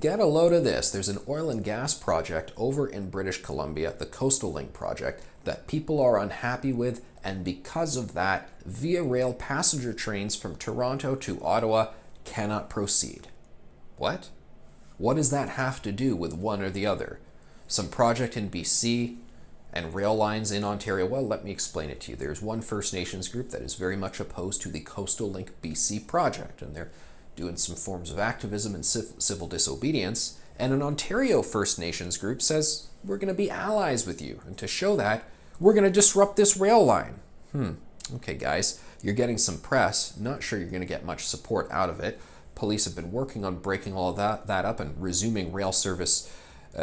get a load of this. There's an oil and gas project over in British Columbia, the Coastal Link project, that people are unhappy with, and because of that, via rail passenger trains from Toronto to Ottawa cannot proceed. What? What does that have to do with one or the other? Some project in BC and rail lines in Ontario? Well, let me explain it to you. There's one First Nations group that is very much opposed to the Coastal Link BC project, and they're doing some forms of activism and civil disobedience. And an Ontario First Nations group says, we're going to be allies with you. And to show that, we're going to disrupt this rail line. Okay, guys, you're getting some press. Not sure you're going to get much support out of it. Police have been working on breaking all of that up and resuming rail service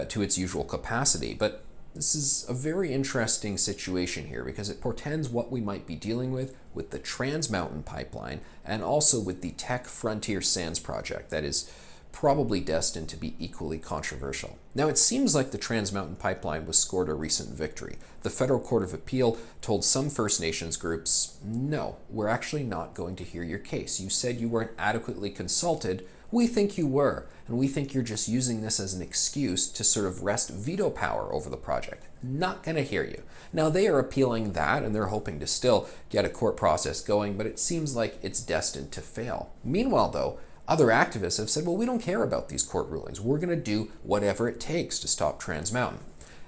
to its usual capacity. But this is a very interesting situation here because it portends what we might be dealing with the Trans Mountain Pipeline and also with the Teck Frontier Sands project that is probably destined to be equally controversial. Now, it seems like the Trans Mountain Pipeline was scored a recent victory. The Federal Court of Appeal told some First Nations groups, no, we're actually not going to hear your case. You said you weren't adequately consulted. We think you were, and we think you're just using this as an excuse to sort of wrest veto power over the project. Not going to hear you. Now, they are appealing that, and they're hoping to still get a court process going, but it seems like it's destined to fail. Meanwhile, though, other activists have said, well, we don't care about these court rulings. We're going to do whatever it takes to stop Trans Mountain.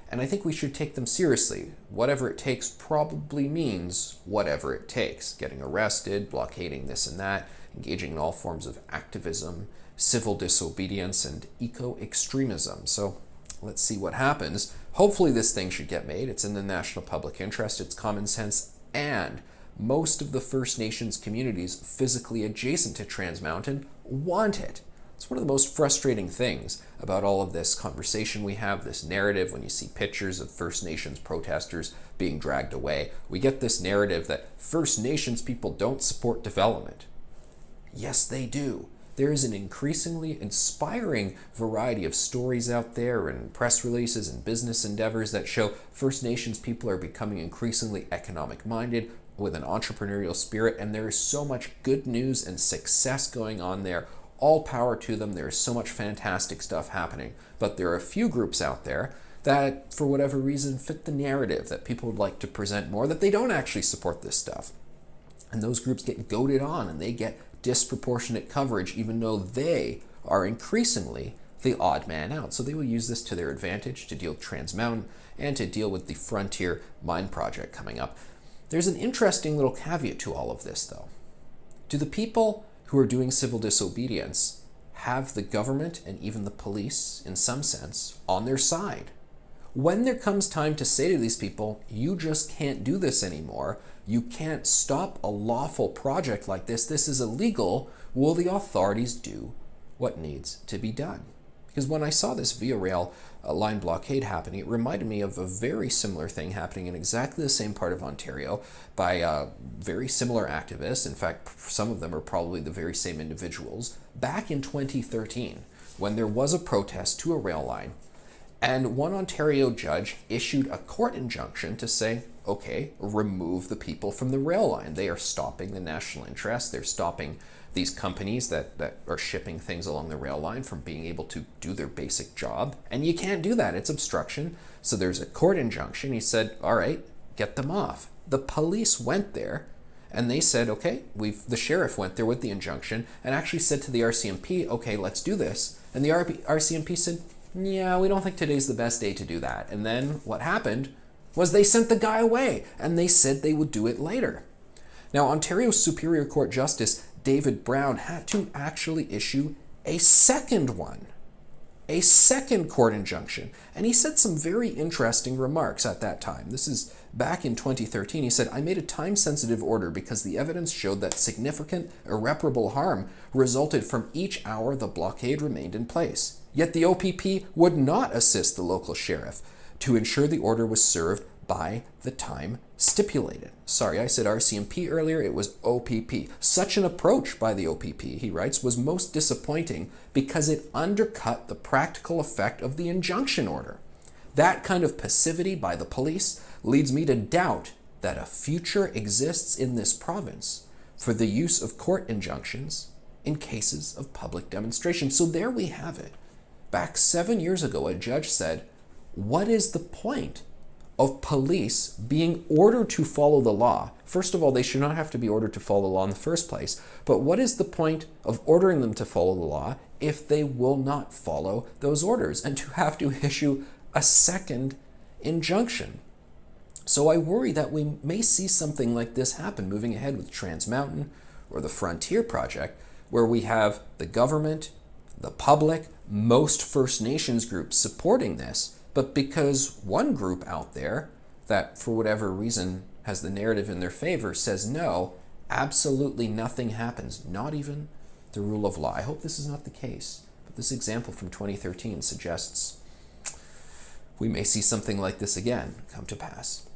And I think we should take them seriously. Whatever it takes probably means whatever it takes. Getting arrested, blockading this and that, engaging in all forms of activism, civil disobedience, and eco-extremism. So let's see what happens. Hopefully this thing should get made. It's in the national public interest, it's common sense, and most of the First Nations communities physically adjacent to Trans Mountain want it. It's one of the most frustrating things about all of this conversation we have, this narrative, when you see pictures of First Nations protesters being dragged away. We get this narrative that First Nations people don't support development. Yes, they do. There is an increasingly inspiring variety of stories out there and press releases and business endeavors that show First Nations people are becoming increasingly economic-minded with an entrepreneurial spirit, and there is so much good news and success going on there. All power to them. There is so much fantastic stuff happening. But there are a few groups out there that, for whatever reason, fit the narrative that people would like to present more, that they don't actually support this stuff. And those groups get goaded on, and they get disproportionate coverage, even though they are increasingly the odd man out. So they will use this to their advantage to deal with Trans Mountain and to deal with the Frontier Mine project coming up. There's an interesting little caveat to all of this, though. Do the people who are doing civil disobedience have the government and even the police, in some sense, on their side? When there comes time to say to these people, you just can't do this anymore, you can't stop a lawful project like this is illegal, will the authorities do what needs to be done? Because when I saw this Via Rail line blockade happening, it reminded me of a very similar thing happening in exactly the same part of Ontario by very similar activists. In fact, some of them are probably the very same individuals. Back in 2013, when there was a protest to a rail line, and one Ontario judge issued a court injunction to say, okay, remove the people from the rail line. They are stopping the national interest. They're stopping these companies that are shipping things along the rail line from being able to do their basic job. And you can't do that. It's obstruction. So there's a court injunction. He said, all right, get them off. The police went there and they said, okay, the sheriff went there with the injunction and actually said to the RCMP, okay, let's do this. And the RCMP said, yeah, we don't think today's the best day to do that. And then what happened was they sent the guy away and they said they would do it later. Now, Ontario's Superior Court Justice David Brown had to actually issue a second one, a second court injunction. And he said some very interesting remarks at that time. This is back in 2013. He said, I made a time-sensitive order because the evidence showed that significant irreparable harm resulted from each hour the blockade remained in place. Yet the OPP would not assist the local sheriff to ensure the order was served by the time stipulated. Sorry, I said RCMP earlier, it was OPP. Such an approach by the OPP, he writes, was most disappointing because it undercut the practical effect of the injunction order. That kind of passivity by the police leads me to doubt that a future exists in this province for the use of court injunctions in cases of public demonstration. So there we have it. Back 7 years ago, a judge said, what is the point of police being ordered to follow the law? First of all, they should not have to be ordered to follow the law in the first place. But what is the point of ordering them to follow the law if they will not follow those orders, and to have to issue a second injunction? So I worry that we may see something like this happen moving ahead with Trans Mountain or the Frontier Project, where we have the government, the public, most First Nations groups supporting this, but because one group out there that, for whatever reason, has the narrative in their favor says no, absolutely nothing happens, not even the rule of law. I hope this is not the case, but this example from 2013 suggests we may see something like this again come to pass.